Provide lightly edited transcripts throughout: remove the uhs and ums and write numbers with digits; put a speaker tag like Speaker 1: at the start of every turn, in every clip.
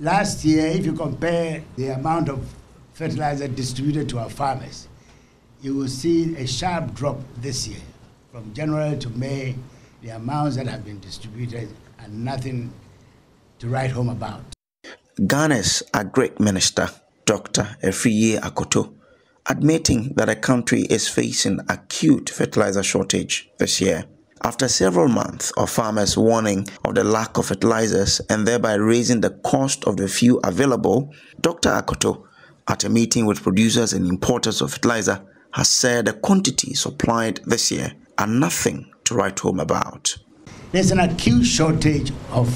Speaker 1: Last year, if you compare the amount of fertilizer distributed to our farmers, you will see a sharp drop this year. From January to May, the amounts that have been distributed are nothing to write home about.
Speaker 2: Ghana's Agric Minister, Dr. Efriye Akoto, admitting that the country is facing acute fertilizer shortage this year. After several months of farmers warning of the lack of fertilizers and thereby raising the cost of the few available, Dr. Akoto, at a meeting with producers and importers of fertilizer, has said the quantity supplied this year are nothing to write home about.
Speaker 1: There's an acute shortage of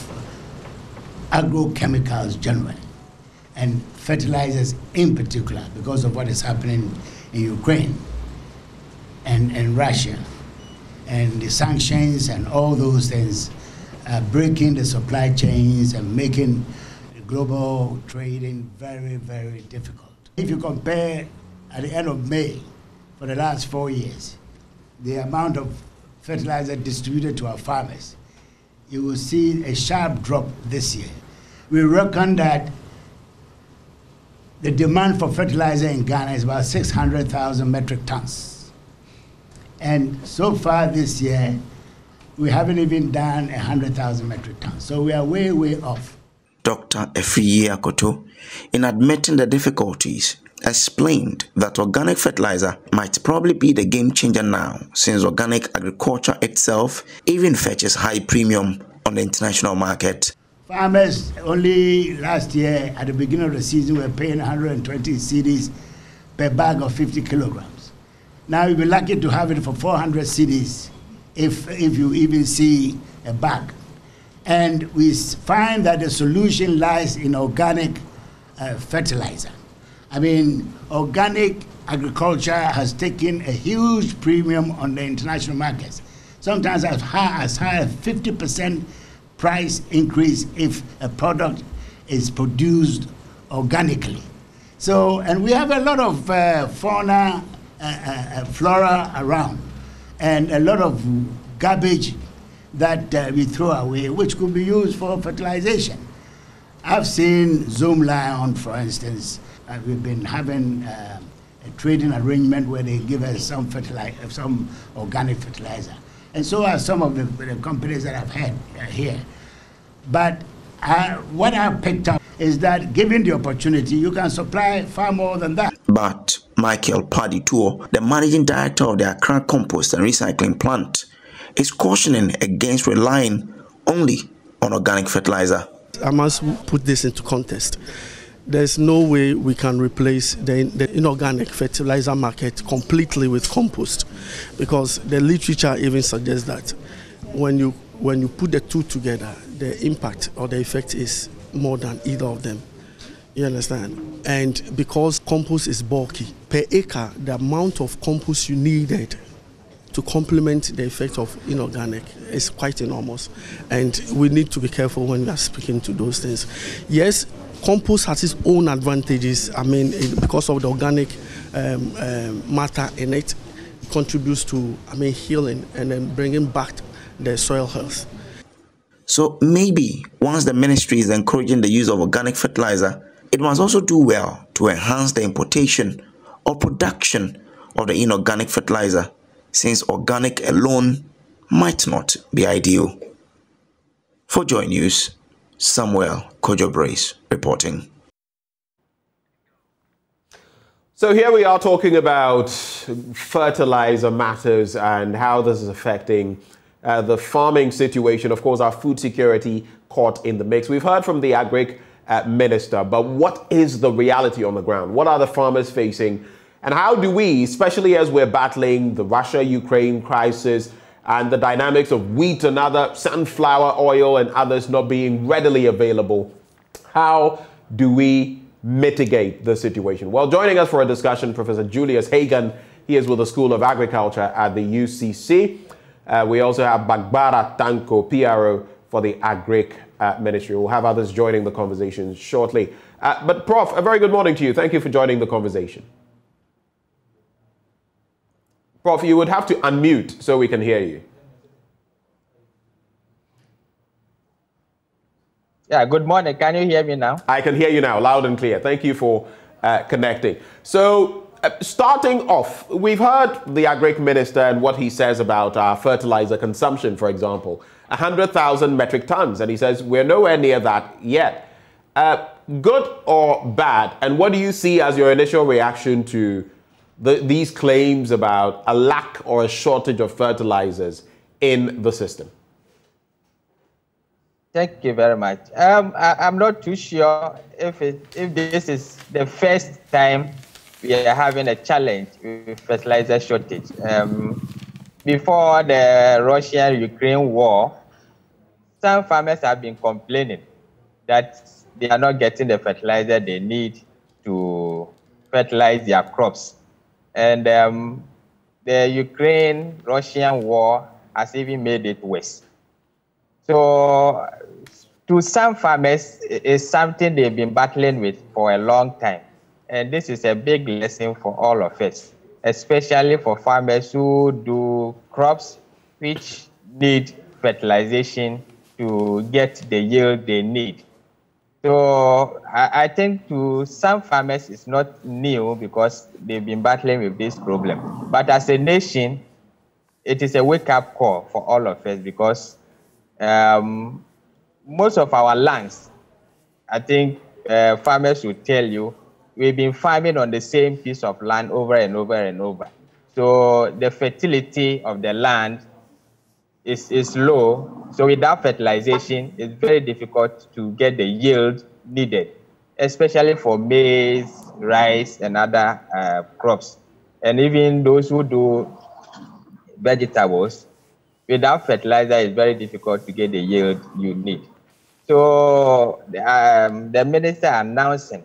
Speaker 1: agrochemicals generally, and fertilizers in particular, because of what is happening in Ukraine and Russia. And the sanctions and all those things are breaking the supply chains and making global trading very, very difficult. If you compare at the end of May for the last 4 years, the amount of fertilizer distributed to our farmers, you will see a sharp drop this year. We reckon that the demand for fertilizer in Ghana is about 600,000 metric tons. And so far this year, we haven't even done 100,000 metric tons. So we are way, way off.
Speaker 2: Dr. Efriye Akoto, in admitting the difficulties, explained that organic fertilizer might probably be the game changer now, since organic agriculture itself even fetches high premium on the international market.
Speaker 1: Farmers only last year, at the beginning of the season, were paying 120 cedis per bag of 50 kilograms. Now you'll be lucky to have it for 400 cedis if you even see a bag. And we find that the solution lies in organic fertilizer. I mean, organic agriculture has taken a huge premium on the international markets, sometimes as high as 50% price increase if a product is produced organically. So, and we have a lot of fauna, flora around, and a lot of garbage that we throw away, which could be used for fertilization. I've seen Zoom Lion, for instance. We've been having a trading arrangement where they give us some organic fertilizer. And so are some of the companies that I've had here. But what I've picked up is that given the opportunity, you can supply far more than that.
Speaker 2: But Michael Padituo, the managing director of the Accra Compost and Recycling Plant, is cautioning against relying only on organic fertilizer.
Speaker 3: I must put this into context. There's no way we can replace the inorganic fertilizer market completely with compost, because the literature even suggests that when you put the two together, the impact or the effect is more than either of them. You understand? And because compost is bulky, per acre, the amount of compost you needed to complement the effect of inorganic is quite enormous. And we need to be careful when we are speaking to those things. Yes, compost has its own advantages. I mean, because of the organic matter in it, it contributes to, healing and then bringing back the soil health.
Speaker 2: So maybe once the ministry is encouraging the use of organic fertilizer, it must also do well to enhance the importation or production of the inorganic fertilizer, since organic alone might not be ideal. For Joy News, Samuel Kojo-Brace reporting.
Speaker 4: So here we are talking about fertilizer matters and how this is affecting the farming situation. Of course, our food security caught in the mix. We've heard from the Agric Minister, but what is the reality on the ground? What are the farmers facing? And how do we, especially as we're battling the Russia-Ukraine crisis and the dynamics of wheat and other sunflower oil and others not being readily available, how do we mitigate the situation? Well, joining us for a discussion, Professor Julius Hagan. He is with the School of Agriculture at the UCC. We also have Bagbara Tanko, PRO for the Agric Ministry. We'll have others joining the conversation shortly. But Prof, a very good morning to you. Thank you for joining the conversation. Prof, you would have to unmute so we can hear you.
Speaker 5: Yeah, good morning. Can you hear me now?
Speaker 4: I can hear you now, loud and clear. Thank you for connecting. So, starting off, we've heard the Agric Minister and what he says about our fertilizer consumption, for example, 100,000 metric tons. And he says we're nowhere near that yet. Good or bad? And what do you see as your initial reaction to these claims about a lack or a shortage of fertilizers in the system?
Speaker 5: Thank you very much. I'm not too sure if this is the first time we are having a challenge with fertilizer shortage. Before the Russia-Ukraine war, some farmers have been complaining that they are not getting the fertilizer they need to fertilize their crops. And the Ukraine-Russian war has even made it worse. So to some farmers, it's something they've been battling with for a long time. And this is a big lesson for all of us, especially for farmers who do crops which need fertilization to get the yield they need. So I think to some farmers it's not new because they've been battling with this problem. But as a nation, it is a wake-up call for all of us because most of our lands, I think farmers will tell you, we've been farming on the same piece of land over and over and over. So the fertility of the land is low. So without fertilization, it's very difficult to get the yield needed, especially for maize, rice, and other crops. And even those who do vegetables, without fertilizer, it's very difficult to get the yield you need. So the minister announcing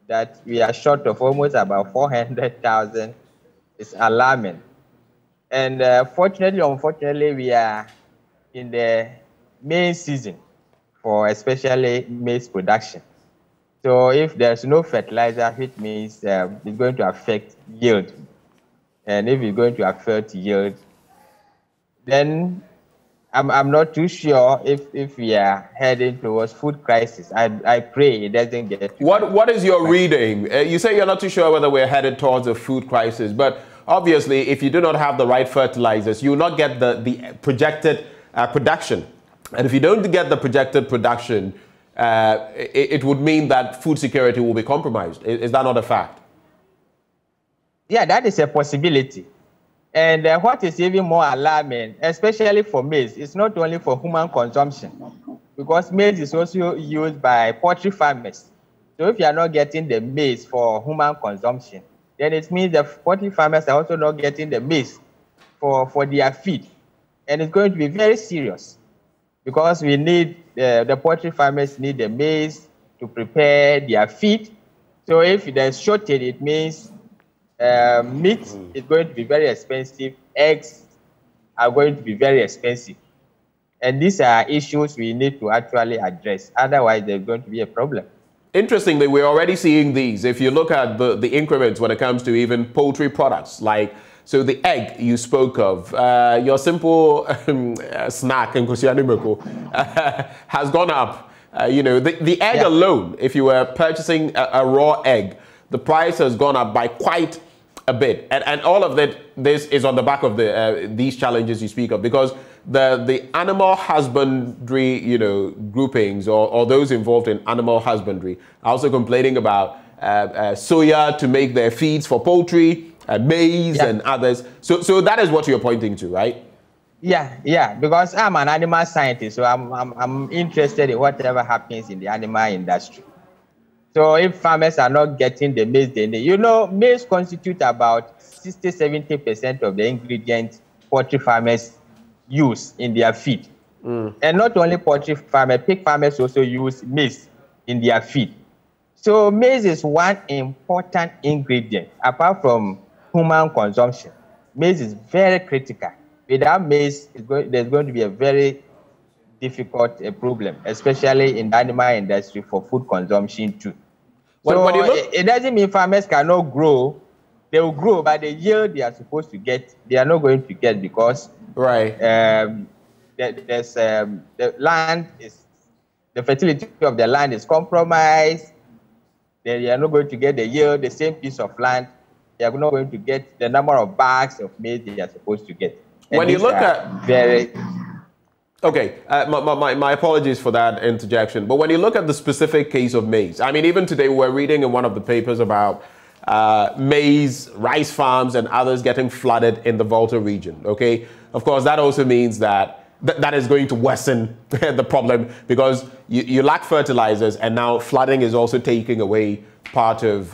Speaker 5: that we are short of almost about 400,000 is alarming. And fortunately, unfortunately, we are in the main season for especially maize production. So if there's no fertilizer, which means it's going to affect yield. And if it's going to affect yield, then I'm not too sure if we are heading towards food crisis. I pray it doesn't get.
Speaker 4: What is your reading? You say you're not too sure whether we're headed towards a food crisis, but obviously, if you do not have the right fertilizers, you will not get the projected production. And if you don't get the projected production, it would mean that food security will be compromised. Is that not a fact?
Speaker 5: Yeah, that is a possibility. And what is even more alarming, especially for maize, it's not only for human consumption, because maize is also used by poultry farmers. So if you are not getting the maize for human consumption, then it means the poultry farmers are also not getting the maize for their feed. And it's going to be very serious because we need, the poultry farmers need the maize to prepare their feed. So if there's shortage, it means meat is going to be very expensive. Eggs are going to be very expensive. And these are issues we need to actually address. Otherwise, there's going to be a problem.
Speaker 4: Interestingly, we're already seeing these. If you look at the increments when it comes to even poultry products, like, so the egg you spoke of, your simple snack in Kosianimoko has gone up. You know, the egg alone, if you were purchasing a raw egg, the price has gone up by quite a bit. And all of that, this is on the back of these challenges you speak of, because the animal husbandry, you know, groupings or those involved in animal husbandry are also complaining about soya to make their feeds for poultry, maize and others. So that is what you're pointing to, right?
Speaker 5: Yeah, because I'm an animal scientist, so I'm interested in whatever happens in the animal industry. So if farmers are not getting the maize they need, you know, maize constitutes about 60–70% of the ingredients poultry farmers use in their feed. And not only poultry farmers, pig farmers also use maize in their feed. So maize is one important ingredient apart from human consumption. Maize is very critical. Without maize, there's going to be a very difficult problem, especially in the animal industry for food consumption too. So it doesn't mean farmers cannot grow. They will grow, but the yield they are supposed to get, they are not going to get because the land is the fertility of the land is compromised. They are not going to get the yield, the same piece of land. They are not going to get the number of bags of maize they are supposed to get. And
Speaker 4: when you look at
Speaker 5: very
Speaker 4: okay, my apologies for that interjection. But when you look at the specific case of maize, I mean, even today we're reading in one of the papers about maize, rice farms, and others getting flooded in the Volta region. Okay, of course, that also means that that is going to worsen the problem because you lack fertilizers, and now flooding is also taking away part of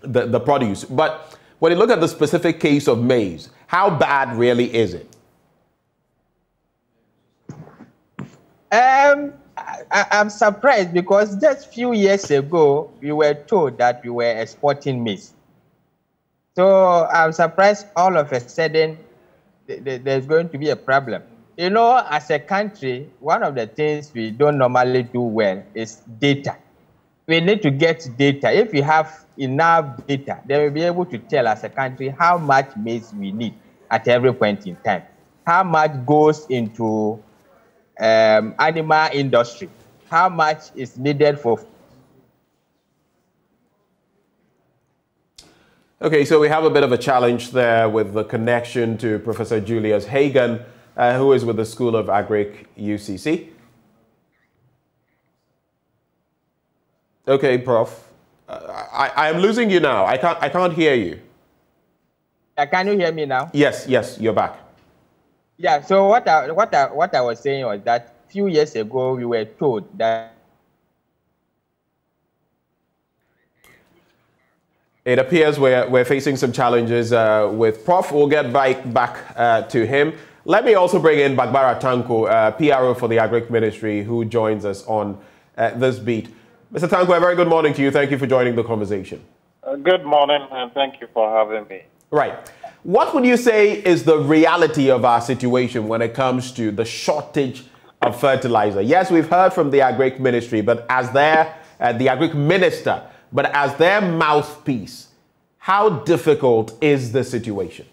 Speaker 4: the produce. But when you look at the specific case of maize, how bad really is it?
Speaker 5: I'm surprised because just a few years ago, we were told that we were exporting maize. So I'm surprised all of a sudden there's going to be a problem. You know, as a country, one of the things we don't normally do well is data. We need to get data. If we have enough data, then we'll be able to tell as a country how much maize we need at every point in time. How much goes into animal industry, how much is needed for.
Speaker 4: Okay, so we have a bit of a challenge there with the connection to Professor Julius Hagan, who is with the School of Agric UCC. Okay, Prof. I am losing you now. I can't hear you.
Speaker 5: Can you hear me now?
Speaker 4: Yes, you're back.
Speaker 5: Yeah, so what I was saying was that a few years ago we were told that
Speaker 4: it appears we're facing some challenges with Prof. We'll get back to him. Let me also bring in Bagbara Tanko, PRO for the Agric Ministry, who joins us on this beat. Mr. Tanko, a very good morning to you. Thank you for joining the conversation.
Speaker 6: Good morning, and thank you for having me.
Speaker 4: Right. What would you say is the reality of our situation when it comes to the shortage of fertilizer? Yes, we've heard from the Agric Ministry, but as the Agric Minister, but as their mouthpiece, how difficult is the situation?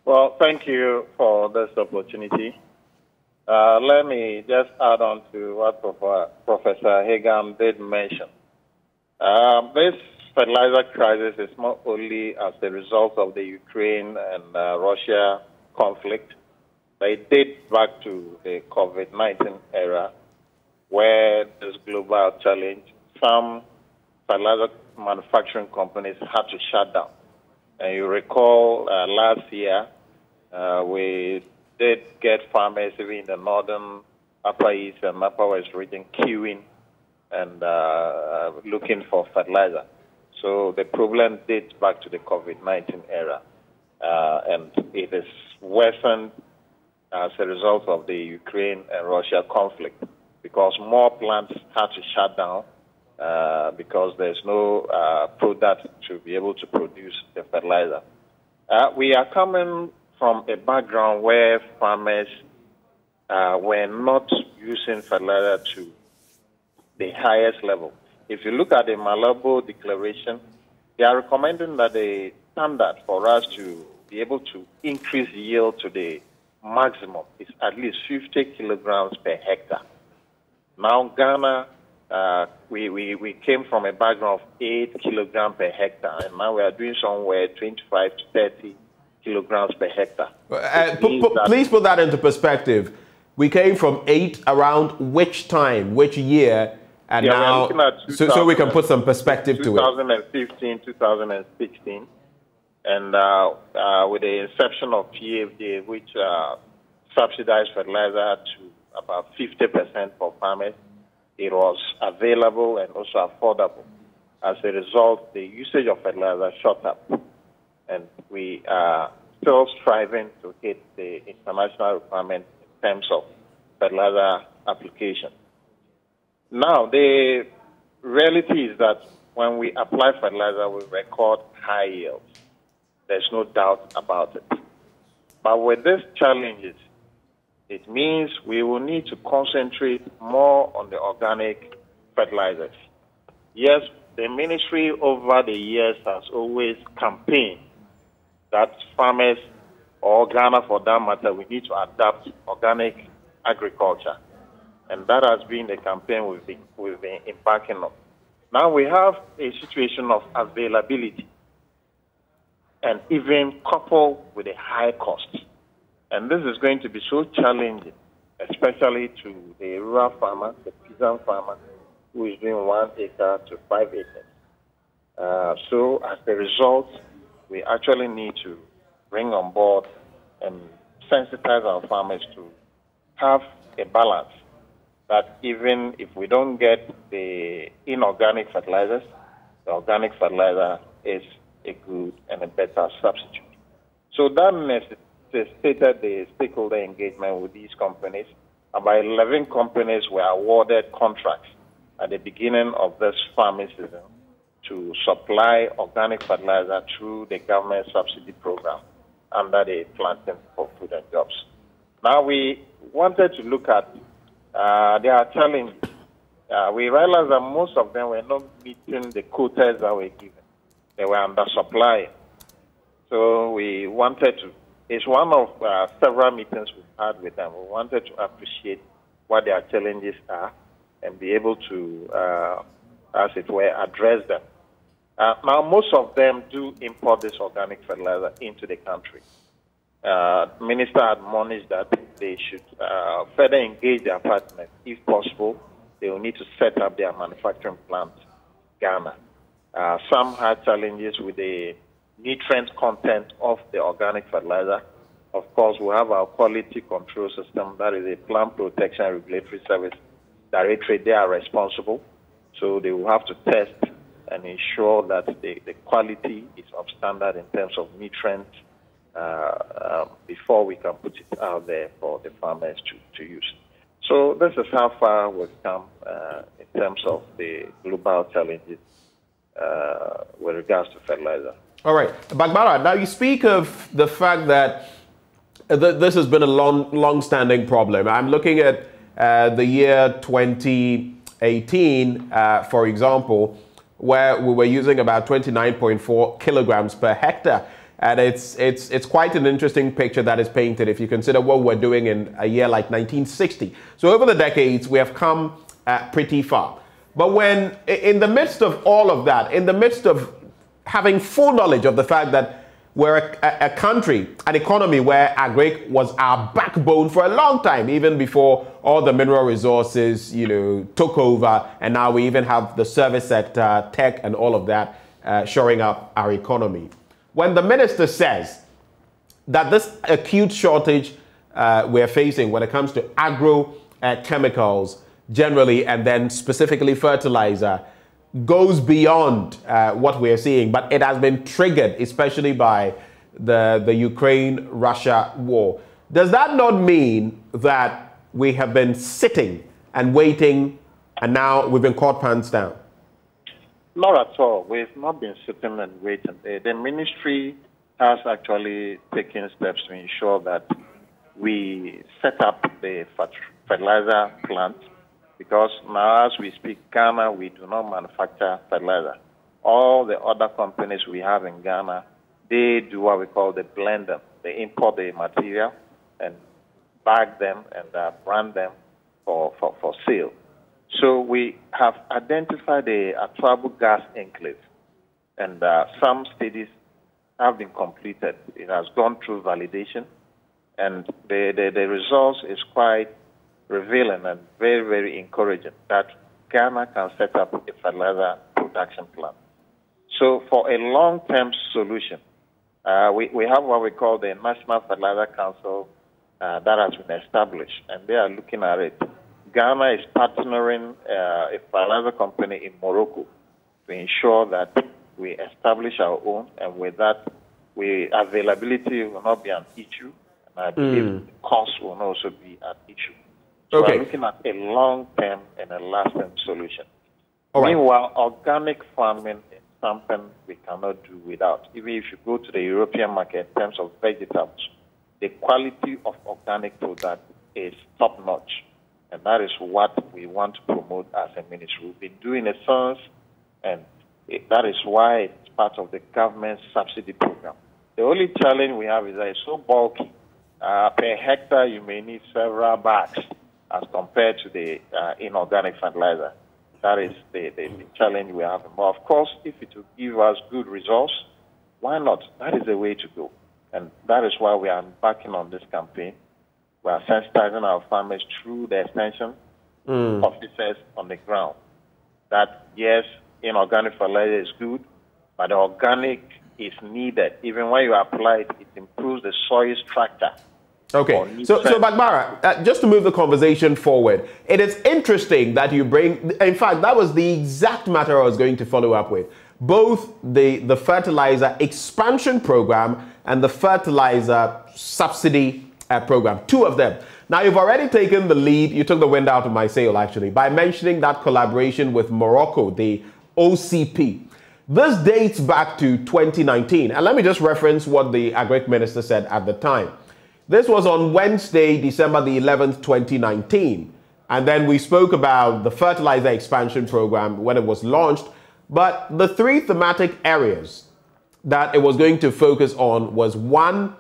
Speaker 6: Well, thank you for this opportunity. Let me just add on to what Professor Hagan did mention. This fertilizer crisis is not only as a result of the Ukraine and Russia conflict, but it dates back to the COVID-19 era, where this global challenge, some fertilizer manufacturing companies had to shut down. And you recall last year, we did get farmers even in the northern, upper east, and upper west region queuing and looking for fertilizer. So the problem dates back to the COVID-19 era, and it is worsened as a result of the Ukraine and Russia conflict because more plants had to shut down because there's no product to be able to produce the fertilizer. We are coming from a background where farmers were not using fertilizer to the highest level. If you look at the Malabo Declaration, they are recommending that the standard for us to be able to increase yield to the maximum is at least 50 kilograms per hectare. Now, Ghana, we came from a background of 8 kilograms per hectare, and now we are doing somewhere 25 to 30 kilograms per hectare.
Speaker 4: Please put that into perspective. We came from 8 around which time, which year? And now, so we can put some perspective to it.
Speaker 6: 2015, 2016, and with the inception of PFDA, which subsidized fertilizer to about 50% for farmers, it was available and also affordable. As a result, the usage of fertilizer shot up, and we are still striving to hit the international requirement in terms of fertilizer application. Now, the reality is that when we apply fertilizer, we record high yields. There's no doubt about it. But with these challenges, it means we will need to concentrate more on the organic fertilizers. Yes, the ministry over the years has always campaigned that farmers, or Ghana for that matter, we need to adapt organic agriculture. And that has been the campaign we've been embarking on. Now we have a situation of availability and even coupled with a high cost. And this is going to be so challenging, especially to the rural farmer, the peasant farmer, who is doing 1 acre to 5 acres. So as a result, we actually need to bring on board and sensitize our farmers to have a balance, that even if we don't get the inorganic fertilizers, the organic fertilizer is a good and a better substitute. So that necessitated the stakeholder engagement with these companies. About 11 companies were awarded contracts at the beginning of this farming season to supply organic fertilizer through the government subsidy program under the Planting for Food and Jobs. Now we wanted to look at their challenges. We realized that most of them were not meeting the quotas that were given. They were undersupplying. So we wanted to, it's one of several meetings we've had with them. We wanted to appreciate what their challenges are and be able to, as it were, address them. Now, most of them do import this organic fertilizer into the country. Minister admonished that they should further engage their partners. If possible, they will need to set up their manufacturing plant in Ghana. Some had challenges with the nutrient content of the organic fertilizer. Of course, we have our quality control system, that is a Plant Protection Regulatory Service Directorate. They are responsible, so they will have to test and ensure that the quality is of standard in terms of nutrients before we can put it out there for the farmers to use. So this is how far we've come in terms of the global challenges with regards to fertilizer. All right.
Speaker 4: Bagbara, now you speak of the fact that this has been a long-standing problem. I'm looking at the year 2018, for example, where we were using about 29.4 kilograms per hectare. And it's quite an interesting picture that is painted if you consider what we're doing in a year like 1960. So over the decades, we have come pretty far. But when, in the midst of all of that, in the midst of having full knowledge of the fact that we're a country, an economy where agric was our backbone for a long time, even before all the mineral resources, took over, and now we even have the service sector, tech, and all of that shoring up our economy. When the minister says that this acute shortage we're facing when it comes to agrochemicals generally, and then specifically fertilizer, goes beyond what we're seeing, but it has been triggered, especially by the Ukraine-Russia war. Does that not mean that we have been sitting and waiting, and now we've been caught pants down?
Speaker 6: Not at all. We've not been sitting and waiting. The ministry has actually taken steps to ensure that we set up the fertilizer plant, because now as we speak, Ghana, we do not manufacture fertilizer. All the other companies we have in Ghana, they do what we call the blender. They import the material and bag them and brand them for sale. So we have identified the Atwabu gas enclave, and some studies have been completed. It has gone through validation, and the results is quite revealing and very, very encouraging that Ghana can set up a fertilizer production plant. So for a long-term solution, we have what we call the National Fertilizer Council that has been established, and they are looking at it. Ghana is partnering a fertilizer company in Morocco to ensure that we establish our own, and with that, availability will not be an issue, and I believe the cost will also be an issue. So we're looking at a long-term and a lasting solution. Meanwhile, organic farming is something we cannot do without. Even if you go to the European market in terms of vegetables, the quality of organic product is top-notch. And that is what we want to promote as a ministry. We've been doing it since, and that is why it's part of the government subsidy program. The only challenge we have is that it's so bulky. Per hectare, you may need several bags as compared to the inorganic fertilizer. That is the challenge we have. But of course, if it will give us good results, why not? That is the way to go. And that is why we are embarking on this campaign. We are sensitizing our farmers through the extension officers on the ground. That, yes, inorganic fertilizer is good, but the organic is needed. Even when you apply it, it improves the soil structure.
Speaker 4: Okay, so Bagbara, just to move the conversation forward, it is interesting that you bring, in fact, that was the exact matter I was going to follow up with. Both the fertilizer expansion program and the fertilizer subsidy program, two of them. Now, you've already taken the lead, you took the wind out of my sail, actually, by mentioning that collaboration with Morocco, the OCP. This dates back to 2019, and let me just reference what the Agric Minister said at the time. This was on Wednesday, December the 11th, 2019. And then we spoke about the fertilizer expansion program when it was launched. But the three thematic areas that it was going to focus on was one,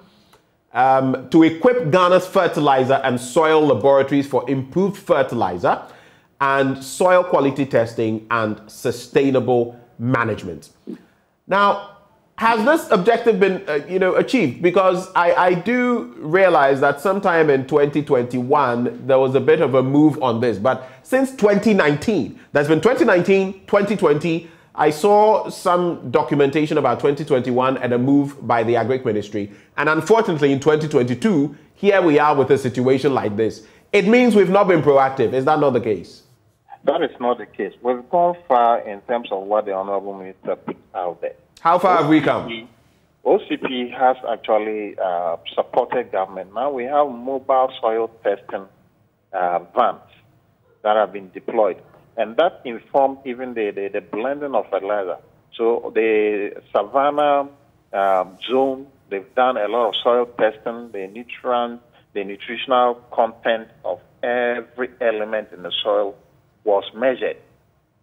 Speaker 4: to equip Ghana's fertilizer and soil laboratories for improved fertilizer and soil quality testing and sustainable management. Now, has this objective been, achieved? Because I do realize that sometime in 2021, there was a bit of a move on this. But since 2019, there's been 2019, 2020, I saw some documentation about 2021 and a move by the Agric Ministry. And unfortunately, in 2022, here we are with a situation like this. It means we've not been proactive. Is that not the case?
Speaker 6: That is not the case. We've gone far in terms of what the Honorable Minister put out there.
Speaker 4: How far have we come?
Speaker 6: OCP has actually supported government. Now we have mobile soil testing vans that have been deployed. And that informed even the blending of fertilizer. So the Savannah zone, they've done a lot of soil testing, the nutrient, the nutritional content of every element in the soil was measured.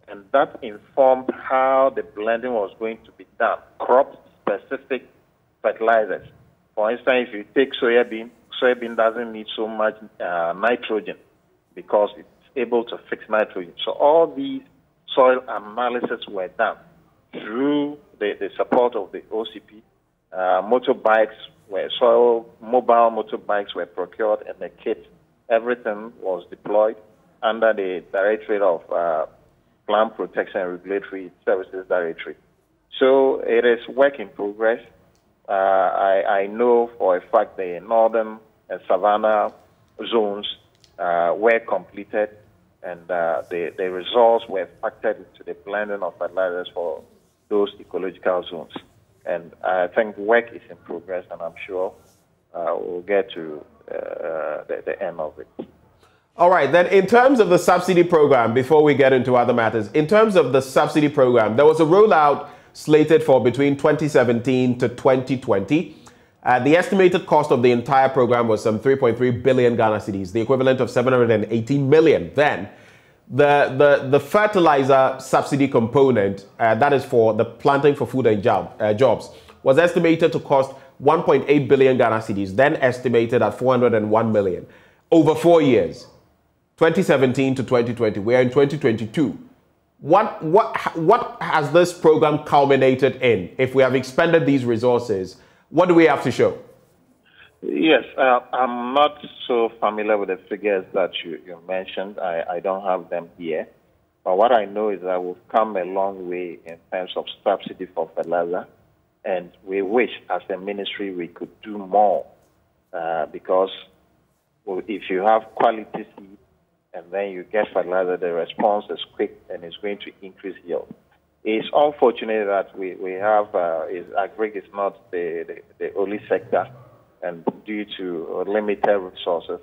Speaker 6: And that informed how the blending was going to be done. Crop-specific fertilizers. For instance, if you take soybean doesn't need so much nitrogen because it's able to fix nitrogen. So all these soil analysis were done through the support of the OCP. Motorbikes mobile motorbikes were procured, and the kit, everything was deployed under the Directorate of Plant Protection and Regulatory Services Directorate. So it is work in progress. I know for a fact the northern and Savannah zones were completed, and the results were factored into the blending of fertilizers for those ecological zones. And I think work is in progress, and I'm sure we'll get to the end of it.
Speaker 4: All right, then in terms of the subsidy program, before we get into other matters, in terms of the subsidy program, there was a rollout slated for between 2017 to 2020. The estimated cost of the entire program was some 3.3 billion Ghana cedis, the equivalent of 718 million. Then the fertilizer subsidy component, that is for the planting for food and jobs, was estimated to cost 1.8 billion Ghana cedis, then estimated at 401 million over 4 years. 2017 to 2020. We are in 2022. What has this program culminated in? If we have expended these resources, what do we have to show?
Speaker 6: Yes, I'm not so familiar with the figures that you mentioned. I don't have them here. But what I know is that we've come a long way in terms of subsidy for fertilizer. And we wish, as a ministry, we could do more. Because if you have quality seed, and then you get fertilizer, the response is quick and it's going to increase yield. It's unfortunate that we have, agric is not the only sector, and due to limited resources,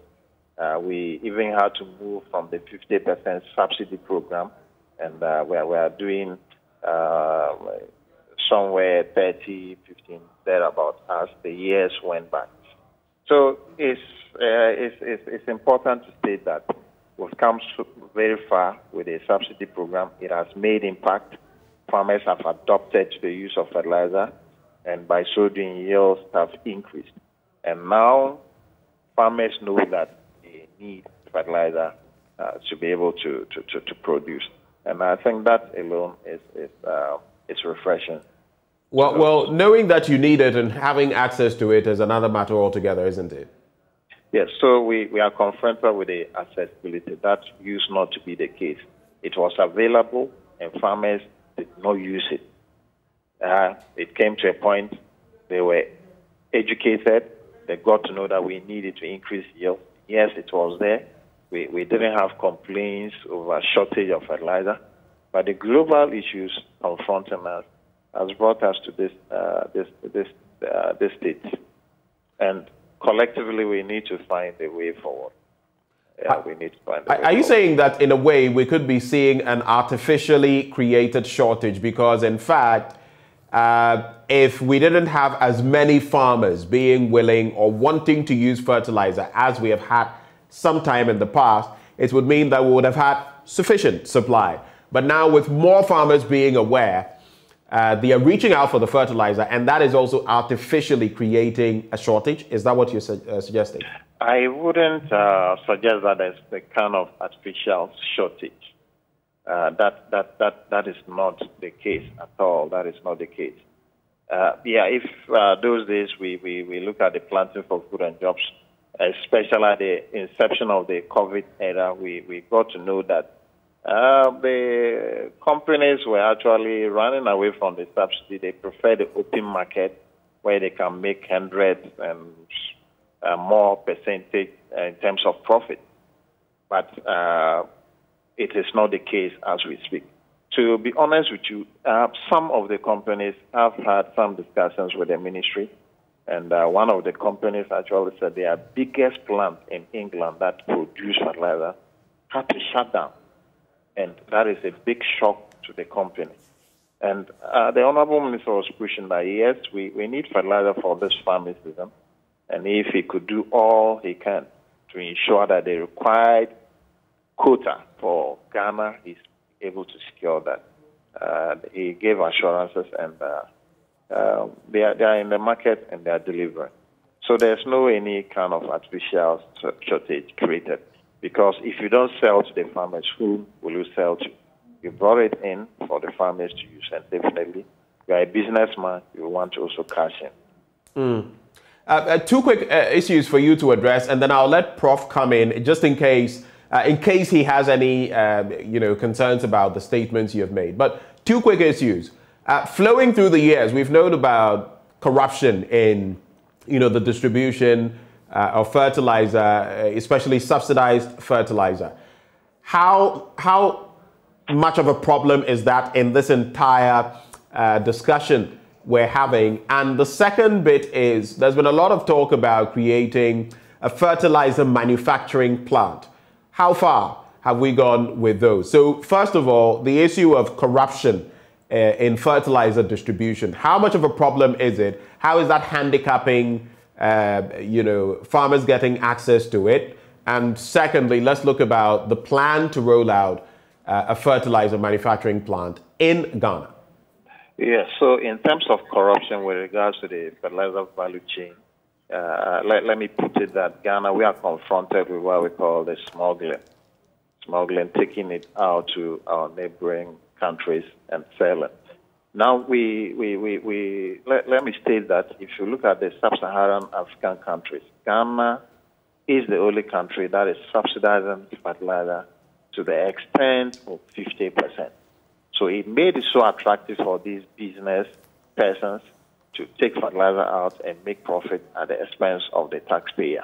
Speaker 6: we even had to move from the 50% subsidy program, and we are doing somewhere 30, 15, thereabout as the years went by. So it's important to state that we've come very far with the subsidy program. It has made impact. Farmers have adopted to the use of fertilizer, and by so doing, yields have increased. And now farmers know that they need fertilizer to be able to produce. And I think that alone is refreshing.
Speaker 4: Well, knowing that you need it and having access to it is another matter altogether, isn't it?
Speaker 6: Yes, so we are confronted with the accessibility. That used not to be the case. It was available, and farmers did not use it. It came to a point they were educated. They got to know that we needed to increase yield. Yes, it was there. We didn't have complaints over shortage of fertilizer, but the global issues confronting us has brought us to this state, and collectively we need to find a way forward. We need to find a way
Speaker 4: Are you saying that in a way we could be seeing an artificially created shortage? Because in fact, if we didn't have as many farmers being willing or wanting to use fertilizer as we have had sometime in the past, it would mean that we would have had sufficient supply. But now with more farmers being aware, they are reaching out for the fertilizer, and that is also artificially creating a shortage. Is that what you're suggesting?
Speaker 6: I wouldn't suggest that as the kind of artificial shortage. That is not the case at all. That is not the case. If those days we look at the planting for food and jobs, especially at the inception of the COVID era, we got to know that the companies were actually running away from the subsidy. They prefer the open market where they can make hundreds and more percentage in terms of profit. But it is not the case as we speak. To be honest with you, some of the companies have had some discussions with the ministry, and one of the companies actually said their biggest plant in England that produced fertilizer had to shut down. And that is a big shock to the company. And the Honorable Minister was pushing that, yes, we need fertilizer for this farming season. And if he could do all he can to ensure that the required quota for Ghana is able to secure that. He gave assurances, and they are in the market and they are delivering. So there's no any kind of artificial shortage created. Because if you don't sell to the farmers, who will you sell to? You brought it in for the farmers to use, and definitely you are a businessman, you want to also cash in.
Speaker 4: Two quick issues for you to address, and then I'll let Prof come in just in case he has any concerns about the statements you have made. But two quick issues. Flowing through the years, we've known about corruption in the distribution of fertilizer, especially subsidized fertilizer. How much of a problem is that in this entire discussion we're having? And the second bit is there's been a lot of talk about creating a fertilizer manufacturing plant. How far have we gone with those? So first of all, the issue of corruption in fertilizer distribution. How much of a problem is it? How is that handicapping farmers getting access to it? And secondly, let's look about the plan to roll out a fertilizer manufacturing plant in Ghana.
Speaker 6: Yes, so in terms of corruption with regards to the fertilizer value chain, let me put it that Ghana, we are confronted with what we call the smuggling, taking it out to our neighboring countries and selling. Now, let me state that if you look at the sub-Saharan African countries, Ghana is the only country that is subsidizing fertilizer to the extent of 50%. So it made it so attractive for these business persons to take fertilizer out and make profit at the expense of the taxpayer.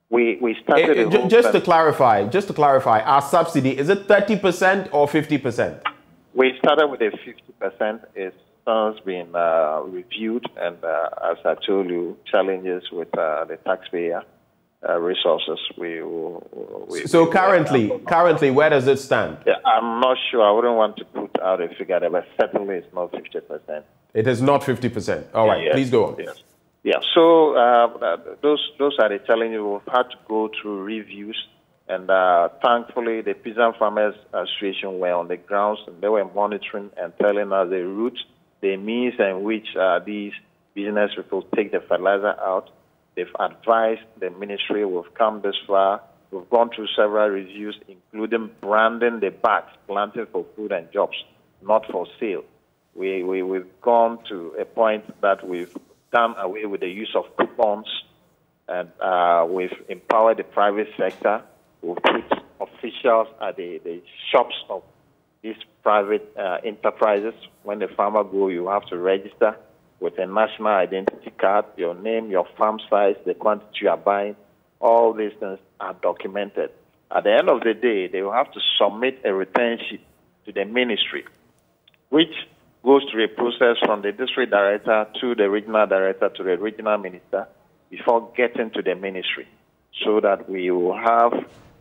Speaker 6: We started
Speaker 4: just to clarify, our subsidy, is it 30% or 50%?
Speaker 6: We started with a 50%. It's since been reviewed, and as I told you, challenges with the taxpayer resources.
Speaker 4: So currently, where does it stand?
Speaker 6: Yeah, I'm not sure. I wouldn't want to put out a figure there, but certainly it's not 50%.
Speaker 4: It is not 50%. All right,
Speaker 6: yes,
Speaker 4: please go on.
Speaker 6: Yes. Yeah, so those are the challenges. We've had to go through reviews, and thankfully the Peasant Farmers Association were on the grounds, and they were monitoring and telling us the routes, the means in which these business people take the fertilizer out. They've advised the ministry. We've come this far. We've gone through several reviews, including branding the bags, planting for food and jobs, not for sale. We've gone to a point that we've done away with the use of coupons, and we've empowered the private sector. We've put officials at the shops of these private enterprises. When the farmer goes, you have to register with a national identity card, your name, your farm size, the quantity you are buying. All these things are documented. At the end of the day, they will have to submit a return sheet to the ministry, which goes through a process from the district director to the regional director to the regional minister before getting to the ministry, so that we will have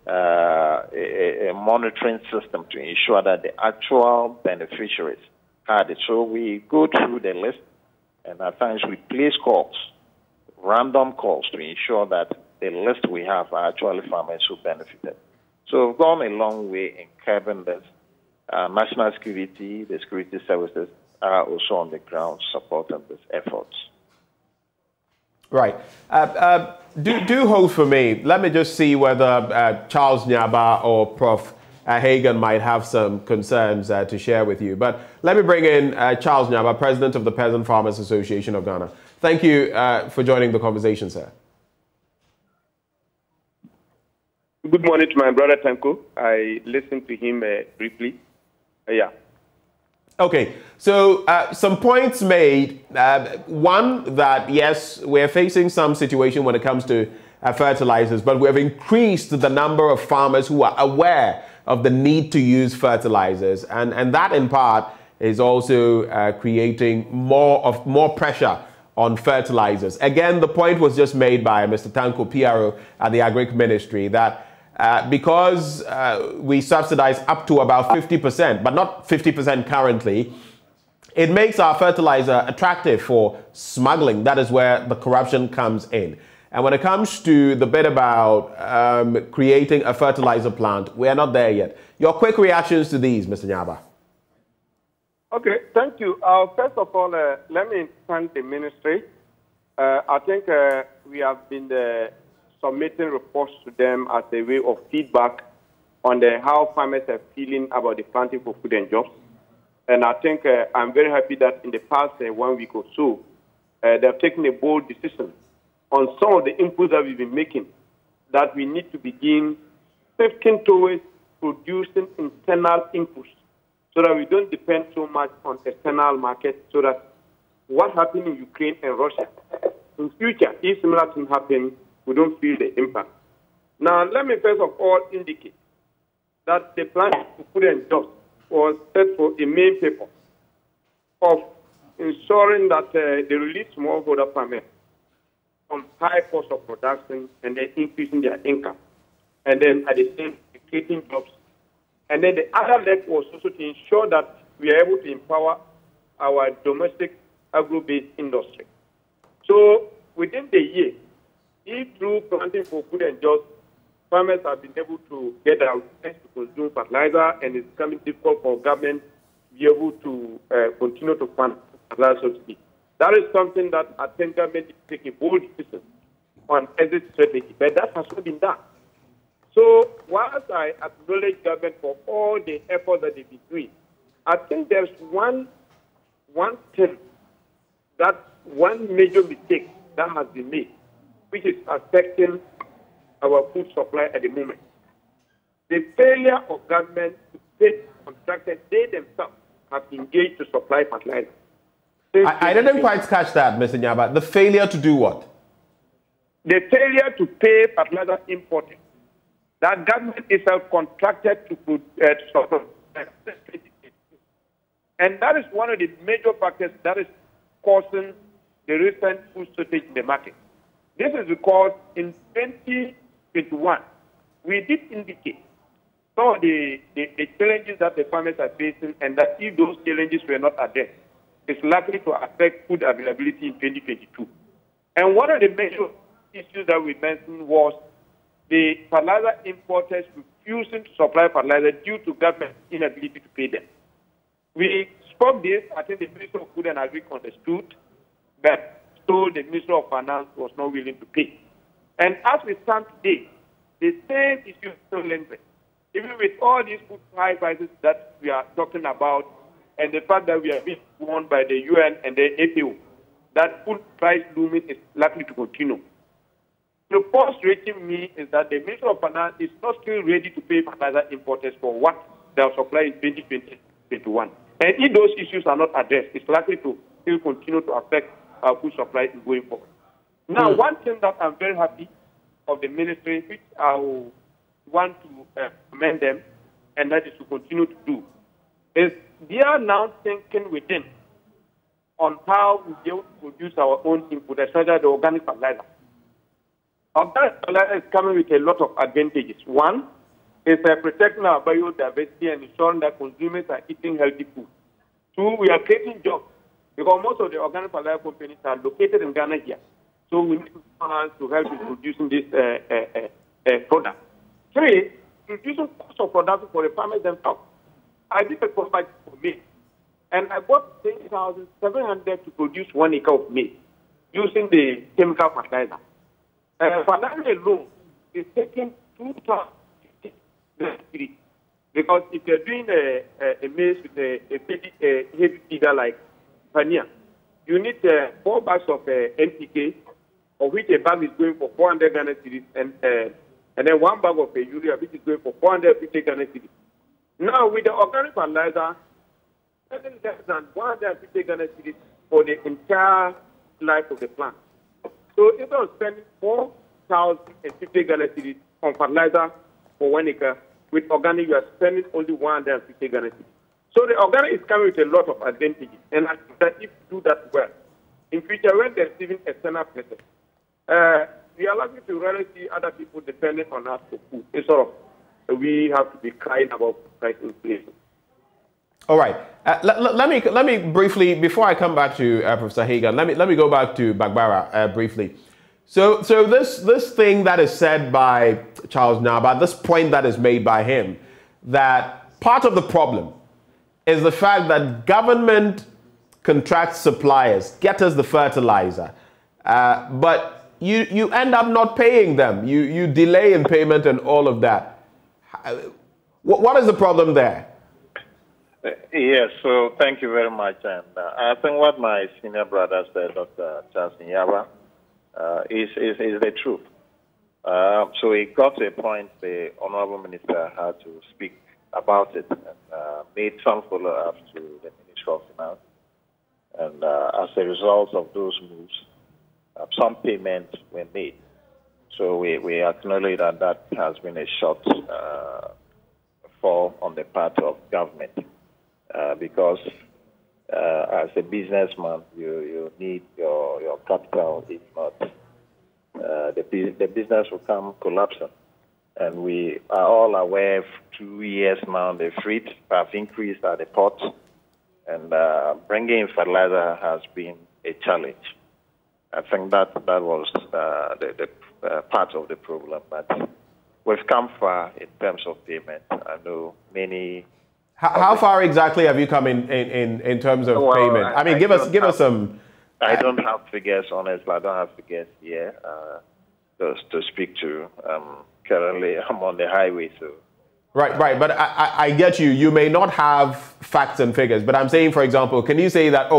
Speaker 6: a monitoring system to ensure that the actual beneficiaries had it. So we go through the list, and at times we place calls, random calls, to ensure that the list we have are actually farmers who benefited. So we've gone a long way in curbing this. National security, the security services are also on the ground supporting these efforts.
Speaker 4: Right. Do hold for me. Let me just see whether Charles Nyaba or Prof. Hagan might have some concerns to share with you. But let me bring in Charles Nyaba, President of the Peasant Farmers Association of Ghana. Thank you for joining the conversation, sir.
Speaker 7: Good morning to my brother Tanko. I listened to him briefly. Yeah.
Speaker 4: Okay, so some points made. One, that yes, we're facing some situation when it comes to fertilizers, but we have increased the number of farmers who are aware of the need to use fertilizers, and that in part is also creating more pressure on fertilizers. Again, the point was just made by Mr. Tanko, PRO at the Agric Ministry, that because we subsidize up to about 50%, but not 50% currently, it makes our fertilizer attractive for smuggling. That is where the corruption comes in. And when it comes to the bit about creating a fertilizer plant, we are not there yet. Your quick reactions to these, Mr. Nyaba.
Speaker 7: Okay, thank you. First of all, let me thank the ministry. I think we have been submitting reports to them as a way of feedback on how farmers are feeling about the planting for food and jobs. And I think I'm very happy that in the past 1 week or so, they've taken a bold decision on some of the inputs that we've been making, that we need to begin shifting towards producing internal inputs so that we don't depend so much on external markets, so that what happened in Ukraine and Russia, in future, if similar things happen, we don't feel the impact. Now, let me first of all indicate that the plan for food and jobs was set for a main purpose of ensuring that they release smallholder farmers from high cost of production and then increasing their income, and then at the same time creating jobs. And then the other leg was also to ensure that we are able to empower our domestic agro-based industry. So within the year, if through planting for food and jobs, farmers have been able to get out to consume fertilizer, and it's becoming difficult for government to be able to continue to fund fertilizer subsidy. That is something that I think government is taking bold decision on exit strategy, but that has not been done. So whilst I acknowledge government for all the efforts that they've been doing, I think there's one thing, that one major mistake that has been made, which is affecting our food supply at the moment. The failure of government to pay contractors, they themselves have engaged to supply fertilizer.
Speaker 4: I didn't quite catch that, Mr. Nyaba. The failure to do what?
Speaker 7: The failure to pay fertilizer importers. That government itself contracted to supply. And that is one of the major factors that is causing the recent food shortage in the market. This is because in 2021, we did indicate some of the challenges that the farmers are facing, and that if those challenges were not addressed, it's likely to affect food availability in 2022. And one of the major issues that we mentioned was the fertilizer importers refusing to supply fertilizer due to government inability to pay them. We spoke this, I think the Minister of Food and Agriculture understood, but told the Minister of Finance was not willing to pay. And as we stand today, the same issue still lingering. Even with all these food high prices that we are talking about, and the fact that we are being warned by the UN and the APO, that food price looming is likely to continue. The frustrating me is that the Minister of Finance is not still ready to pay fertilizer importers for what their supply in 2020-21. And if those issues are not addressed, it's likely to still continue to affect our food supply going forward. Now, one thing that I'm very happy of the ministry, which I will want to commend them, and that is to continue to do, is they are now thinking within on how we be able to produce our own input, especially the organic fertilizer. Organic fertilizer is coming with a lot of advantages. One is protecting our biodiversity and ensuring that consumers are eating healthy food. Two, we are creating jobs because most of the organic fertilizer companies are located in Ghana here. So we need to help in producing this product. Three, reducing cost of production for the farmers themselves. I did a project for maize, and I bought 10,700 to produce 1 acre of maize using the chemical fertilizer. Fertilizer alone is taking 2,000 because if you're doing a maize with a heavy feeder like Pania, you need 4 bags of NPK, of which a bag is going for 400 Ghana cedis, and then 1 bag of urea, which is going for 450 Ghana cedis. Now, with the organic fertilizer, less than 150 Ghana cedis for the entire life of the plant. So, instead of spending 4,050 Ghana cedis on fertilizer for 1 acre, with organic, you are spending only 150 Ghana cedis. So, the organic is coming with a lot of advantages, and I think that if you do that well, in future, when they're receiving external pressure, we are likely to really see other people dependent on us for food. Instead of we have to be crying about price inflation.
Speaker 4: All right. Let me briefly, before I come back to Professor Hagan, let me go back to Bagbara briefly. So this thing that is said by Charles Naba, this point that is made by him, that part of the problem is the fact that government contracts suppliers, get us the fertilizer, but you end up not paying them. You delay in payment and all of that. What is the problem there?
Speaker 6: Yes, so thank you very much. And I think what my senior brother said, Dr. Charles Nyaba, is the truth. So it got to a point the Honorable Minister had to speak about it and made some follow-up to the Ministry of Finance. And as a result of those moves, some payments were made. So we acknowledge that has been a short fall on the part of government because as a businessman, you need your capital. If not, the business will come collapsing. And we are all aware 2 years now the freight have increased at the port, and bringing in fertilizer has been a challenge. I think that was the part of the problem, but we've come far in terms of payment. I know many.
Speaker 4: How far exactly have you come in terms of payment? I mean, give us some.
Speaker 6: I don't have figures, honestly. I don't have figures here to speak to. Currently, I'm on the highway, so.
Speaker 4: Right. But I get you. You may not have facts and figures, but I'm saying, for example, can you say that,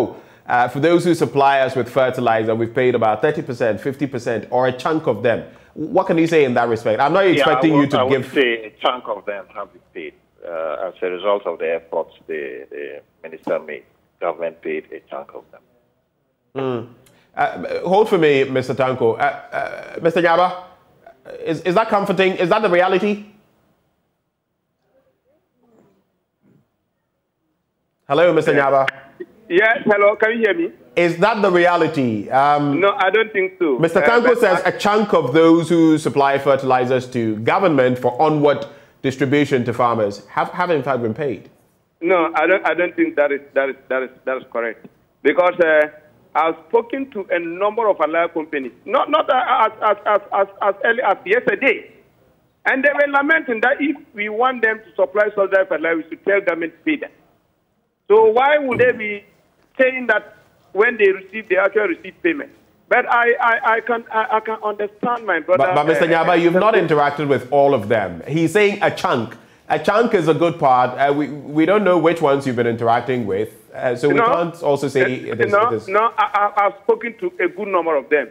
Speaker 4: for those who supply us with fertilizer, we've paid about 30%, 50%, or a chunk of them. What can you say in that respect? I'm not expecting you to
Speaker 6: I
Speaker 4: give...
Speaker 6: would say a chunk of them have been paid. As a result of the efforts the minister made, government paid a chunk of them.
Speaker 4: Hold for me, Mr. Tanko. Mr. Nyaba, is that comforting? Is that the reality? Hello, Mr. Nyaba.
Speaker 7: Yes, hello, can you hear me?
Speaker 4: Is that the reality?
Speaker 7: No, I don't think so.
Speaker 4: Mr. Tanko says a chunk of those who supply fertilizers to government for onward distribution to farmers have in fact been paid.
Speaker 7: No, I don't think that is correct. Because I've spoken to a number of allied companies, not as early as yesterday, and they were lamenting that if we want them to supply soldier fertilizer, we should tell government to pay them. So why would they be saying that when they actually receive payment? But I can understand my brother.
Speaker 4: But Mr. Nyaba, you've not interacted with all of them. He's saying a chunk. A chunk is a good part. We don't know which ones you've been interacting with, so we can't also say it is.
Speaker 7: No, I've spoken to a good number of them.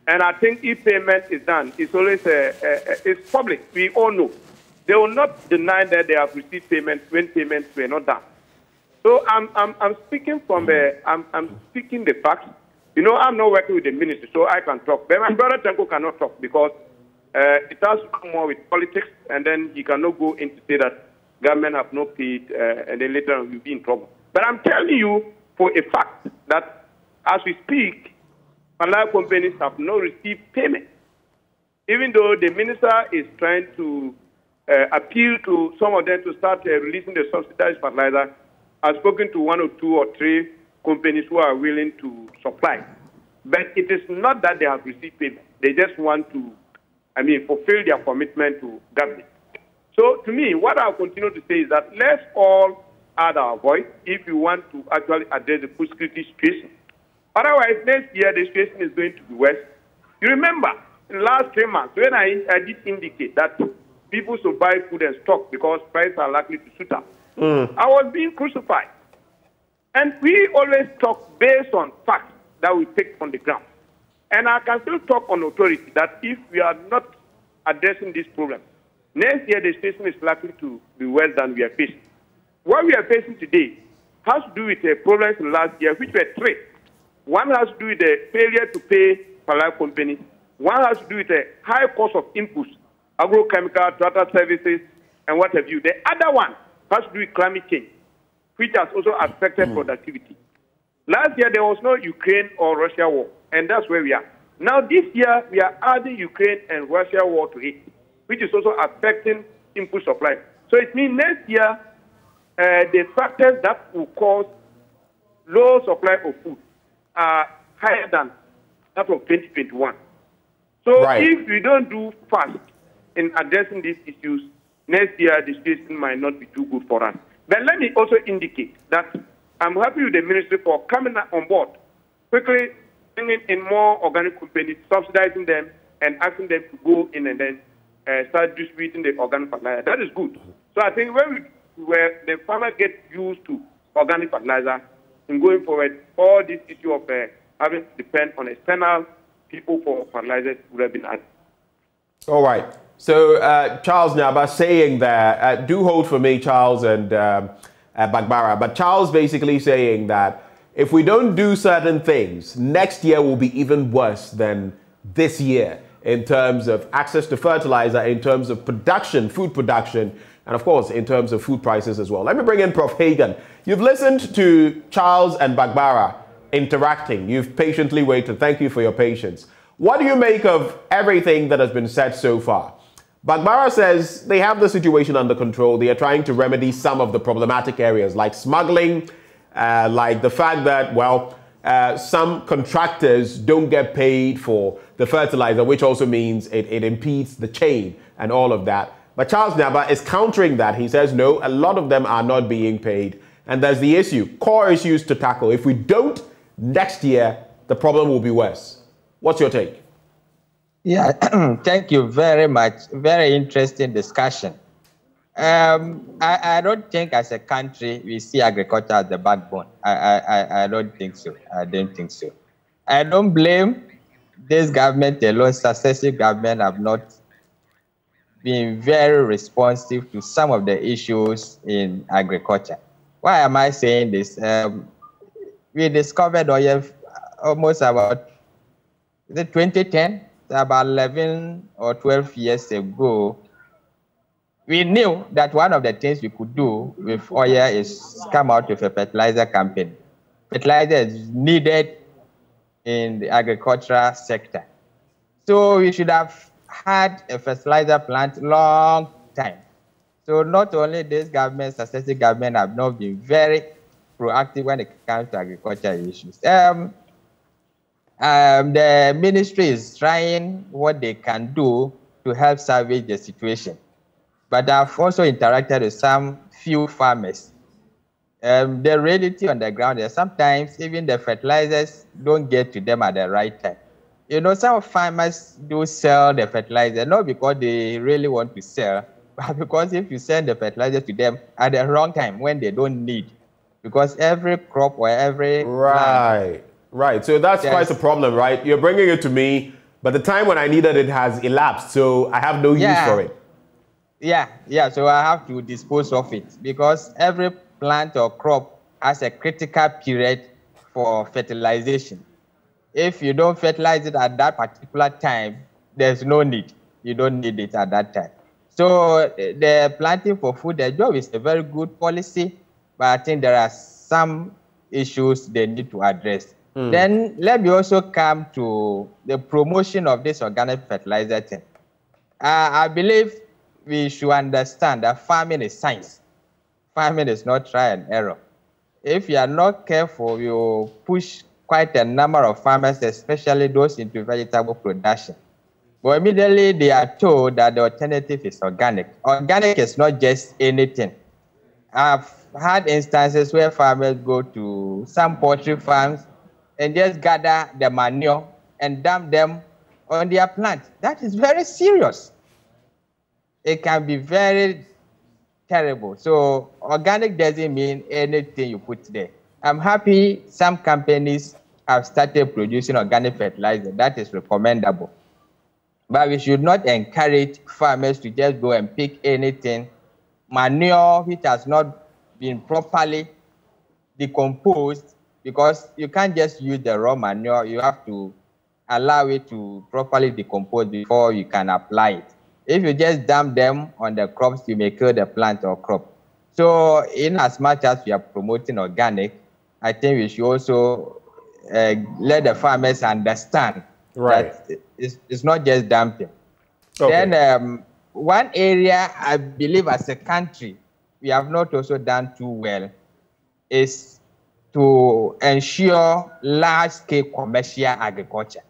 Speaker 7: And I think if payment is done, it's always it's public. We all know. They will not deny that they have received payment when payments were not done. So I'm speaking from I'm speaking the facts. You know, I'm not working with the ministry, so I can talk. But my brother Tanko cannot talk because it has to do more with politics, and then he cannot go in to say that government have not paid, and then later on we'll be in trouble. But I'm telling you for a fact that as we speak, Fertilizer companies have not received payment, even though the minister is trying to appeal to some of them to start releasing the subsidized fertilizer. I've spoken to 1 or 2 or 3 companies who are willing to supply. But it is not that they have received payment. They just want to, fulfill their commitment to government. So to me, what I'll continue to say is that let's all add our voice if we want to actually address the food security situation. Otherwise, next year, the situation is going to be worse. You remember, in the last 3 months, when I did indicate that people should buy food and stock because prices are likely to shoot up, I was being crucified. And we always talk based on facts that we take on the ground. And I can still talk on authority that if we are not addressing this problem, next year the situation is likely to be worse than we are facing. What we are facing today has to do with the problems in last year, which were 3. One has to do with the failure to pay fertilizer companies. One has to do with the high cost of inputs, agrochemical, tractor services, and what have you. The other one has to do with climate change, which has also affected productivity. Last year, there was no Ukraine or Russia war, and that's where we are. Now, this year, we are adding Ukraine and Russia war to it, which is also affecting input supply. So it means next year, the factors that will cause low supply of food are higher than that of 2021. So if we don't do fast in addressing these issues, next year the situation might not be too good for us. But let me also indicate that I'm happy with the ministry for coming on board, quickly bringing in more organic companies, subsidizing them, and asking them to go in and then start distributing the organic fertilizer. That is good. So I think where the farmer gets used to organic fertilizer, in going forward, all this issue of having to depend on external people for fertilizers would have been added.
Speaker 4: All right. So Charles Nyaba saying that, do hold for me, Charles and Bagbara, but Charles basically saying that if we don't do certain things, next year will be even worse than this year in terms of access to fertilizer, in terms of production, food production, and of course, in terms of food prices as well. Let me bring in Prof. Hagan. You've listened to Charles and Bagbara interacting. You've patiently waited. Thank you for your patience. What do you make of everything that has been said so far? Bagbara says they have the situation under control. They are trying to remedy some of the problematic areas like smuggling, like the fact that, some contractors don't get paid for the fertilizer, which also means it impedes the chain and all of that. But Charles Nyaba is countering that. He says, no, a lot of them are not being paid. And there's the issue, core issues to tackle. If we don't, next year, the problem will be worse. What's your take?
Speaker 5: Yeah, thank you very much. Very interesting discussion. I don't think as a country we see agriculture as the backbone. I don't think so. I don't think so. I don't blame this government alone. Successive government have not been very responsive to some of the issues in agriculture. Why am I saying this? We discovered oil almost about 2010, about 11 or 12 years ago. We knew that one of the things we could do with oil is come out with a fertilizer campaign. Fertilizer is needed in the agricultural sector. So we should have had a fertilizer plant long time. So not only this government, successive government have not been very proactive when it comes to agricultural issues. The ministry is trying what they can do to help salvage the situation. But I've also interacted with some few farmers. The reality on the ground is sometimes even the fertilizers don't get to them at the right time. You know, some farmers do sell the fertilizer, not because they really want to sell, but because if you send the fertilizer to them at the wrong time when they don't need, because every crop or every plant,
Speaker 4: right. So that's quite a problem, right? You're bringing it to me, but the time when I needed it has elapsed, so I have no use for it.
Speaker 5: Yeah. So I have to dispose of it because every plant or crop has a critical period for fertilization. If you don't fertilize it at that particular time, there's no need. You don't need it at that time. So the planting for food, the job is a very good policy, but I think there are some issues they need to address. Then let me also come to the promotion of this organic fertilizer thing. I believe we should understand that farming is science. Farming is not trial and error. If you are not careful, you push quite a number of farmers, especially those into vegetable production. But immediately they are told that the alternative is organic. Organic is not just anything. I've had instances where farmers go to some poultry farms and just gather the manure and dump them on their plant. That is very serious. It can be very terrible. So organic doesn't mean anything you put there. I'm happy some companies have started producing organic fertilizer. That is recommendable. But we should not encourage farmers to just go and pick anything. Manure which has not been properly decomposed, because you can't just use the raw manure. You have to allow it to properly decompose before you can apply it. If you just dump them on the crops, you may kill the plant or crop. So in as much as we are promoting organic, I think we should also let the farmers understand that it's not just dumping. Okay. Then one area I believe as a country we have not also done too well is to ensure large-scale commercial agriculture.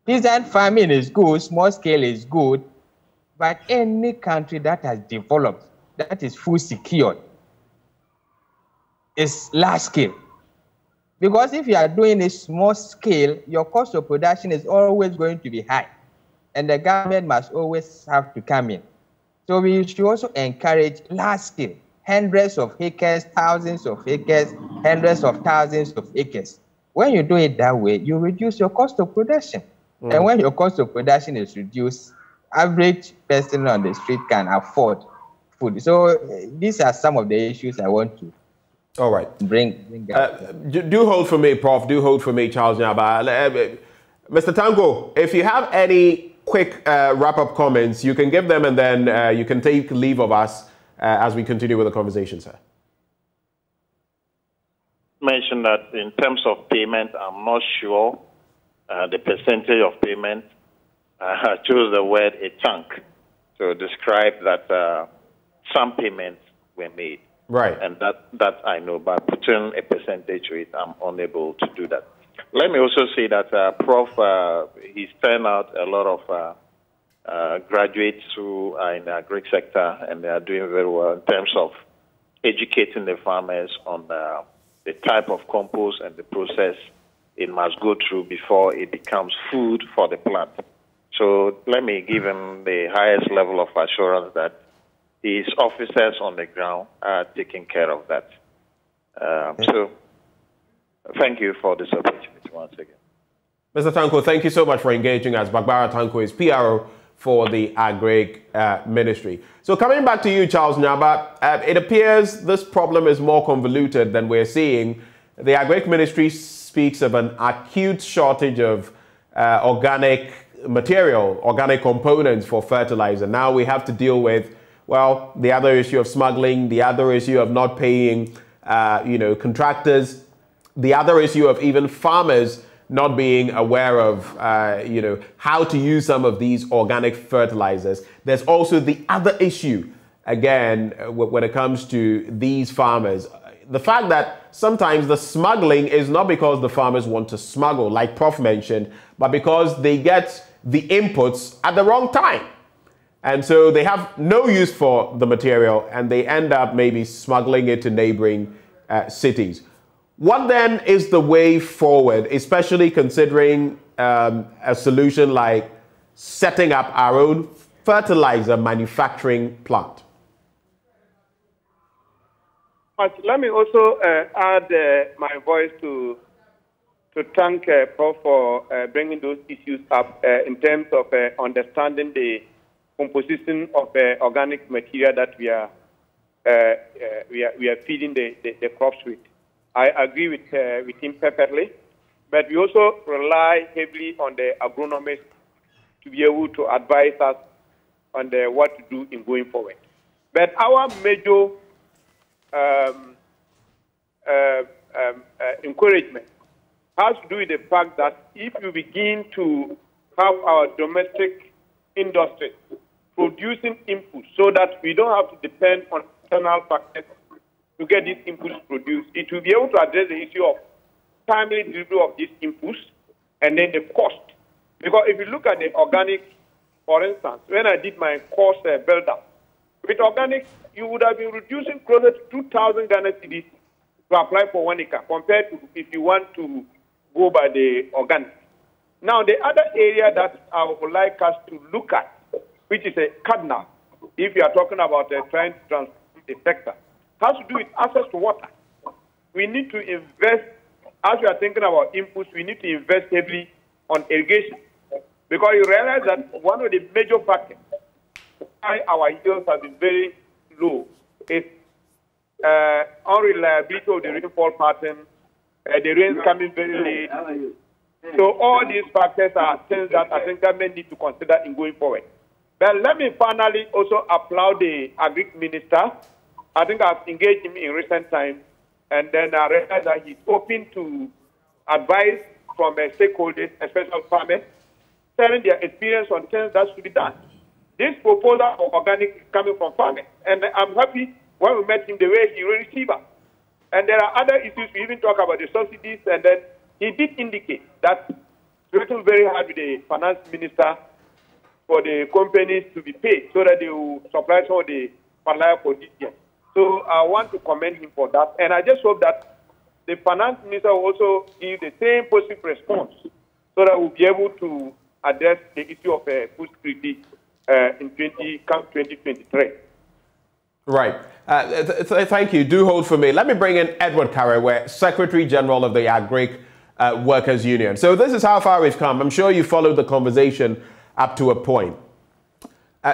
Speaker 5: Peasant farming is good, small scale is good, but any country that has developed, that is food secured, is large scale. Because if you are doing a small scale, your cost of production is always going to be high, and the government must always have to come in. So we should also encourage large scale, hundreds of acres, thousands of acres, hundreds of thousands of acres. When you do it that way, you reduce your cost of production. And when your cost of production is reduced, average person on the street can afford food. So these are some of the issues I want to bring up.
Speaker 4: Do hold for me, Prof. Do hold for me, Charles Nyaba. Mr. Tanko, if you have any quick wrap-up comments, you can give them and then you can take leave of us as we continue with the conversation, sir.
Speaker 6: Mention that in terms of payment, I'm not sure the percentage of payment. I chose the word a chunk to describe that some payments were made.
Speaker 4: Right.
Speaker 6: And that I know, but putting a percentage to it, I'm unable to do that. Let me also say that Prof, he's turned out a lot of graduates who are in the agri sector, and they are doing very well in terms of educating the farmers on the type of compost and the process it must go through before it becomes food for the plant. So let me give him the highest level of assurance that his officers on the ground are taking care of that. So thank you for this opportunity once again.
Speaker 4: Mr. Tanko, thank you so much for engaging us. Bagbara Tanko is PRO for the Agri Ministry. So coming back to you, Charles Nyaba, it appears this problem is more convoluted than we're seeing. The Agri Ministry speaks of an acute shortage of organic material, organic components for fertilizer. Now we have to deal with, well, the other issue of smuggling, the other issue of not paying, contractors, the other issue of even farmers not being aware of, how to use some of these organic fertilizers. There's also the other issue, again, when it comes to these farmers. The fact that sometimes the smuggling is not because the farmers want to smuggle, like Prof mentioned, but because they get the inputs at the wrong time. And so they have no use for the material and they end up maybe smuggling it to neighboring cities. What then is the way forward, especially considering a solution like setting up our own fertilizer manufacturing plant?
Speaker 7: But let me also add my voice to thank Prof for bringing those issues up in terms of understanding the composition of organic material that we are feeding the crops with. I agree with him perfectly, but we also rely heavily on the agronomists to be able to advise us on what to do in going forward. But our major encouragement has to do with the fact that if you begin to have our domestic industry producing inputs so that we don't have to depend on external factors to get these inputs produced, it will be able to address the issue of timely delivery of these inputs and then the cost. Because if you look at the organic, for instance, when I did my course build-up, with organics, you would have been reducing closer to 2,000 Ghana cedis to apply for 1 acre compared to if you want to go by the organic. Now, the other area that I would like us to look at, which is a cardinal, if you are talking about trying to transform the sector, has to do with access to water. We need to invest, as we are thinking about inputs, we need to invest heavily on irrigation. Because you realize that one of the major factors why our yields have been very low is unreliability of the rainfall pattern, the rains coming very late. So all these factors are things that I think government need to consider in going forward. But let me finally also applaud the Agri Minister. I think I've engaged him in recent times, and then I realized that he's open to advice from stakeholders, especially farmers, sharing their experience on things that should be done. This proposal for organic is coming from farmers, and I'm happy when we met him the way he received us. And there are other issues. We even talk about the subsidies, and then he did indicate that he's working very hard with the finance minister for the companies to be paid so that they will supply some of the fertilizer for this year. So I want to commend him for that, and I just hope that the finance minister will also give the same positive response so that we'll be able to address the issue of food security in 2023.
Speaker 4: Right. Thank you. Do hold for me. Let me bring in Edward Karewe, Secretary General of the Agri Workers Union. So this is how far we've come. I'm sure you followed the conversation up to a point.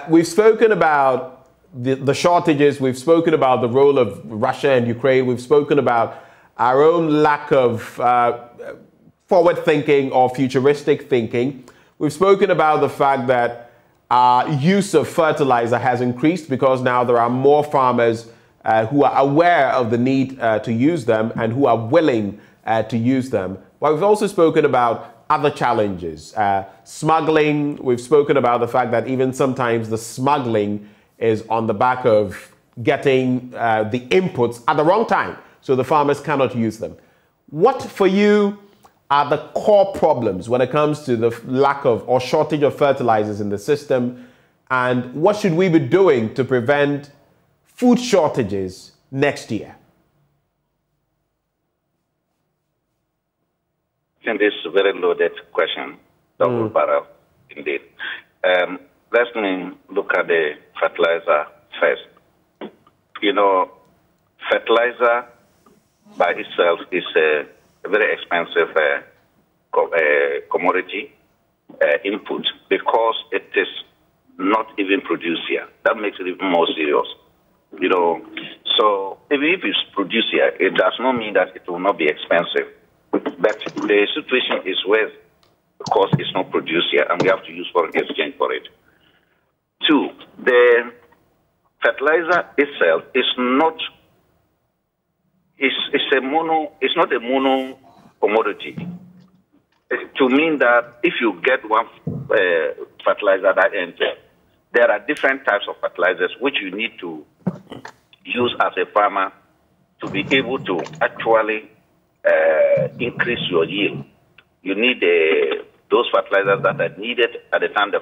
Speaker 4: We've spoken about the shortages. We've spoken about the role of Russia and Ukraine. We've spoken about our own lack of forward thinking or futuristic thinking. We've spoken about the fact that our use of fertilizer has increased because now there are more farmers who are aware of the need to use them and who are willing to use them. But we've also spoken about other challenges. Smuggling, we've spoken about the fact that even sometimes the smuggling is on the back of getting the inputs at the wrong time, so the farmers cannot use them. What for you are the core problems when it comes to the lack of or shortage of fertilizers in the system, and what should we be doing to prevent food shortages next year?
Speaker 8: I think this is a very loaded question, Dr. Barra, indeed. Let me look at the fertilizer first. You know, fertilizer by itself is a very expensive commodity input because it is not even produced here. That makes it even more serious. You know, so even if it's produced here, it does not mean that it will not be expensive. But the situation is where the cost is not produced here, and we have to use foreign exchange for it. Two, the fertilizer itself is not. It's not a mono commodity. To mean that if you get one fertilizer that enters, there are different types of fertilizers which you need to use as a farmer to be able to actually increase your yield. You need those fertilizers that are needed at the time the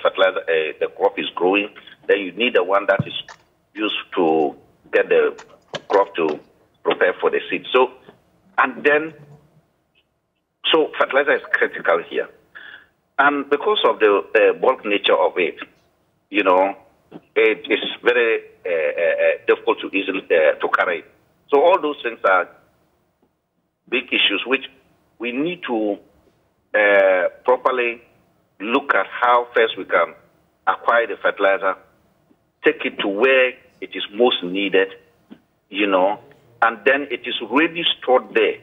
Speaker 8: crop is growing. Then you need the one that is used to get the crop to prepare for the seed. So fertilizer is critical here. And because of the bulk nature of it, you know, it is very difficult to easily to carry. So all those things are big issues which we need to properly look at how first we can acquire the fertilizer, take it to where it is most needed, you know, and then it is really stored there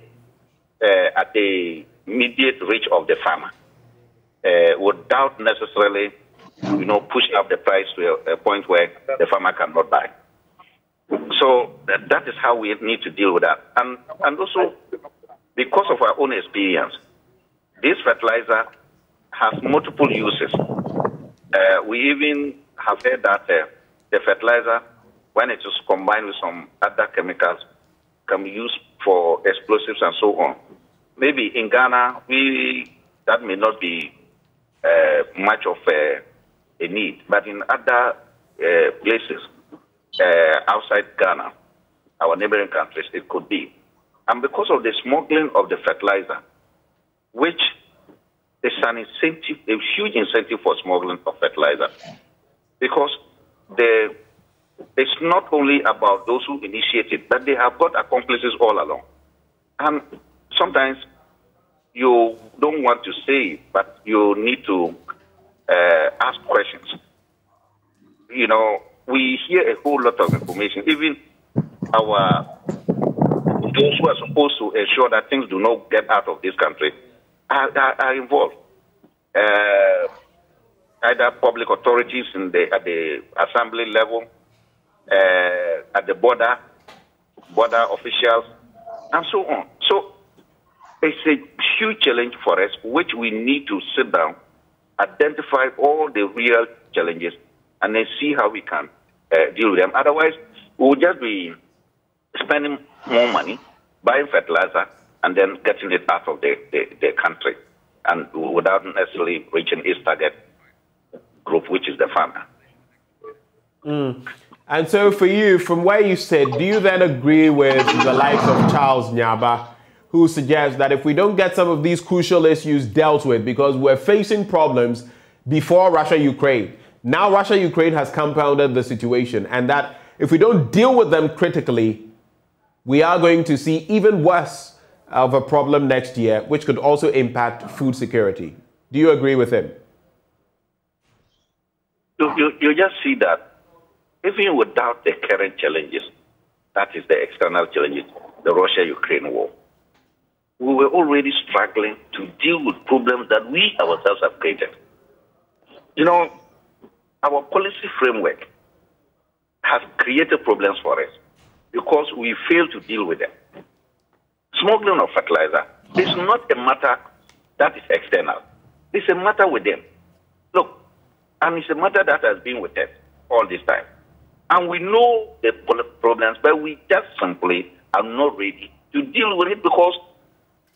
Speaker 8: at the immediate reach of the farmer, without necessarily, you know, pushing up the price to a point where the farmer cannot buy. So that is how we need to deal with that. And also, because of our own experience, this fertilizer has multiple uses. We even have heard that the fertilizer, when it is combined with some other chemicals, can be used for explosives and so on. Maybe in Ghana, that may not be much of a need, but in other places outside Ghana, our neighboring countries, it could be. And because of the smuggling of the fertilizer, which is an incentive, a huge incentive for smuggling of fertilizer, because it's not only about those who initiate it, but they have got accomplices all along. And sometimes you don't want to say it, but you need to ask questions. You know, we hear a whole lot of information. Even those who are supposed to ensure that things do not get out of this country are involved. Either public authorities at the assembly level, at the border officials, and so on. So it's a huge challenge for us, which we need to sit down, identify all the real challenges, and then see how we can deal with them. Otherwise, we'll just be spending more money, buying fertilizer, and then getting it out of the country, and without necessarily reaching its target group, which is the farmer.
Speaker 4: And so for you, from where you sit, do you then agree with the likes of Charles Nyaba, who suggests that if we don't get some of these crucial issues dealt with, because we're facing problems before Russia-Ukraine, now Russia-Ukraine has compounded the situation, and that if we don't deal with them critically, we are going to see even worse of a problem next year, which could also impact food security. Do you agree with him?
Speaker 8: You just see that even without the current challenges, that is the external challenges, the Russia-Ukraine war, we were already struggling to deal with problems that we ourselves have created. You know, our policy framework has created problems for us because we fail to deal with them. Smuggling of fertilizer is not a matter that is external. It's a matter with them. Look, and it's a matter that has been with us all this time. And we know the problems, but we just simply are not ready to deal with it because,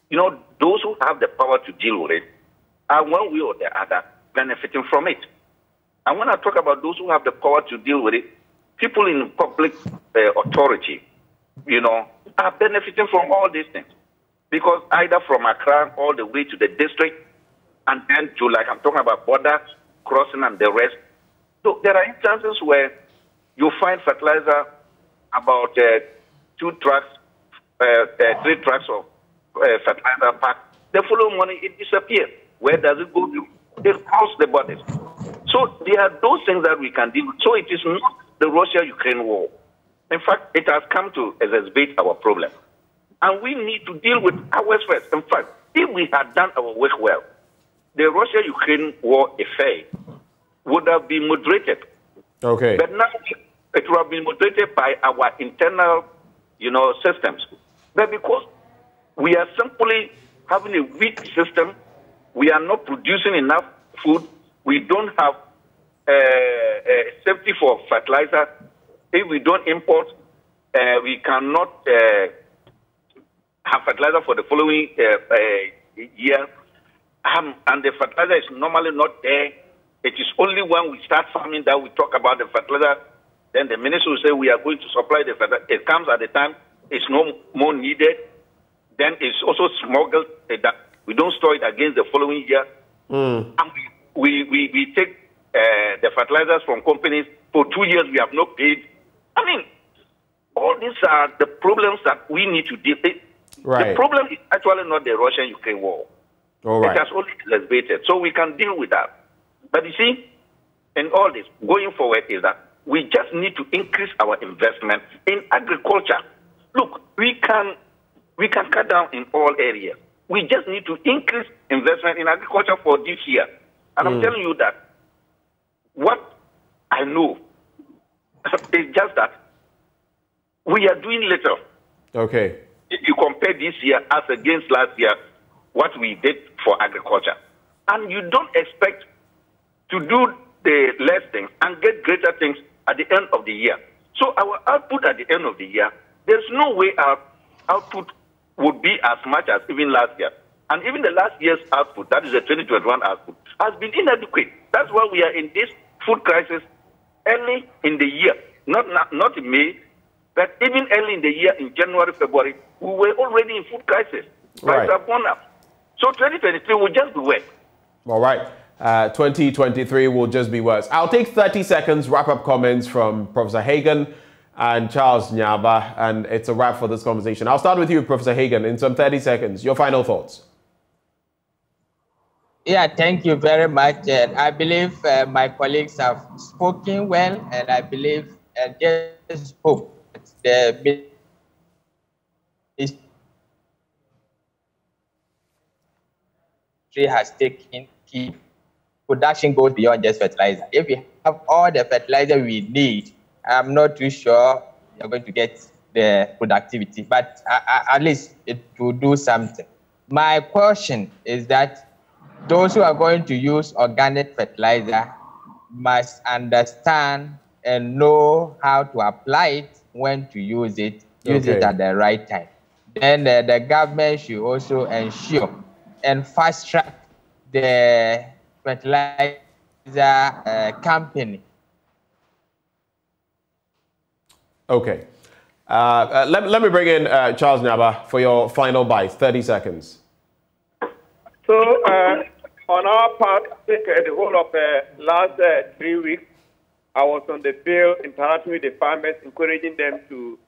Speaker 8: you know, those who have the power to deal with it are one way or the other benefiting from it. And when I talk about those who have the power to deal with it, people in public authority, you know, are benefiting from all these things. Because either from Accra all the way to the district, and then to, like I'm talking about, border crossing and the rest. So there are instances where you find fertilizer about 2 trucks, 3 trucks of fertilizer packed. The following morning, it disappears. Where does it go to? It cross the borders. So there are those things that we can deal with. So it is not the Russia-Ukraine war. In fact, it has come to exacerbate our problem. And we need to deal with ours first. In fact, if we had done our work well, the Russia-Ukraine war affair would have been moderated.
Speaker 4: Okay.
Speaker 8: But now it would have been moderated by our internal, you know, systems. But because we are simply having a weak system, we are not producing enough food, we don't have safety for fertilizer. If we don't import, we cannot have fertilizer for the following year. And the fertilizer is normally not there. It is only when we start farming that we talk about the fertilizer. Then the minister will say we are going to supply the fertilizer. It comes at the time it's no more needed. Then it's also smuggled. That we don't store it against the following year. And we take the fertilizers from companies for 2 years. We have not paid. I mean, all these are the problems that we need to deal with.
Speaker 4: Right.
Speaker 8: The problem is actually not the Russian-Ukraine war.
Speaker 4: All right.
Speaker 8: It has only exacerbated. So we can deal with that. But you see, in all this, going forward is that we just need to increase our investment in agriculture. Look, we can cut down in all areas. We just need to increase investment in agriculture for this year. And I'm telling you that what I know is just that we are doing little.
Speaker 4: Okay.
Speaker 8: If you compare this year as against last year, what we did for agriculture. And you don't expect to do the less things and get greater things at the end of the year. So our output at the end of the year, there's no way our output would be as much as even last year. And even the last year's output, that is the 2021 output, has been inadequate. That's why we are in this food crisis early in the year, not in May, but even early in the year, in January, February, we were already in food crisis. Prices have gone up. So 2023 will just be worse.
Speaker 4: All right. 2023 will just be worse. I'll take 30 seconds wrap-up comments from Professor Hagan and Charles Nyaba, and it's a wrap for this conversation. I'll start with you, Professor Hagan, in some 30 seconds. Your final thoughts.
Speaker 5: Yeah, thank you very much. I believe my colleagues have spoken well, and I believe and just hope that the ministry has taken key. Production goes beyond just fertilizer. If we have all the fertilizer we need, I'm not too sure you're going to get the productivity, but at least it will do something. My question is that those who are going to use organic fertilizer must understand and know how to apply it, when to use it at the right time. Then the government should also ensure and fast track the fertilizer company.
Speaker 4: Okay. Let me bring in Charles Nyaba for your final bite. 30 seconds.
Speaker 7: So, on our part, I think the whole of last 3 weeks, I was on the field interacting with the farmers, encouraging them to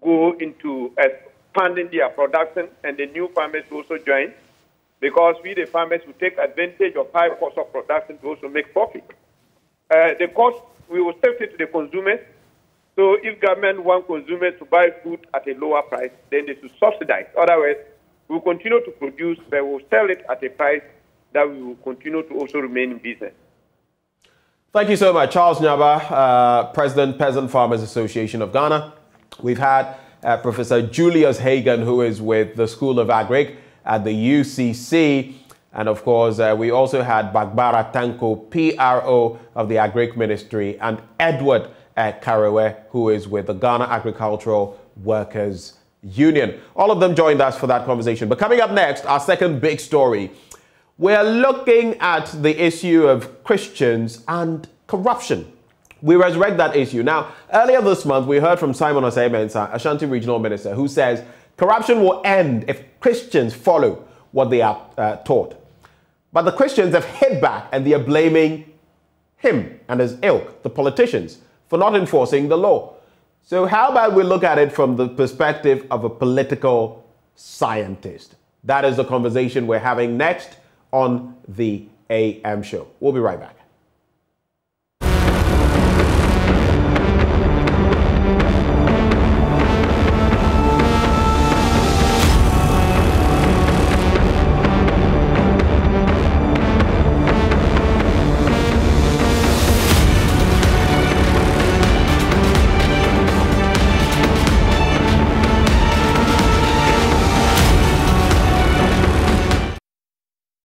Speaker 7: go into expanding their production, and the new farmers will also join, because we, the farmers, will take advantage of high cost of production to also make profit. The cost, we will shift it to the consumers. So if government wants consumers to buy food at a lower price, then they should subsidize. Otherwise, we will continue to produce, but we will sell it at a price that we will continue to also remain in business.
Speaker 4: Thank you so much. Charles Nyaba, President, Peasant Farmers Association of Ghana. We've had Professor Julius Hagan, who is with the School of Agric at the UCC. And of course, we also had Bagbara Tanko, PRO of the Agric Ministry, and Edward Karewe, who is with the Ghana Agricultural Workers Union. All of them joined us for that conversation. But coming up next, our second big story. We're looking at the issue of Christians and corruption. We resurrect that issue. Now, earlier this month, we heard from Simon Osei-Mensah, Ashanti Regional Minister, who says corruption will end if Christians follow what they are taught. But the Christians have hit back and they are blaming him and his ilk, the politicians, for not enforcing the law. So how about we look at it from the perspective of a political scientist? That is the conversation we're having next on the AM show. We'll be right back.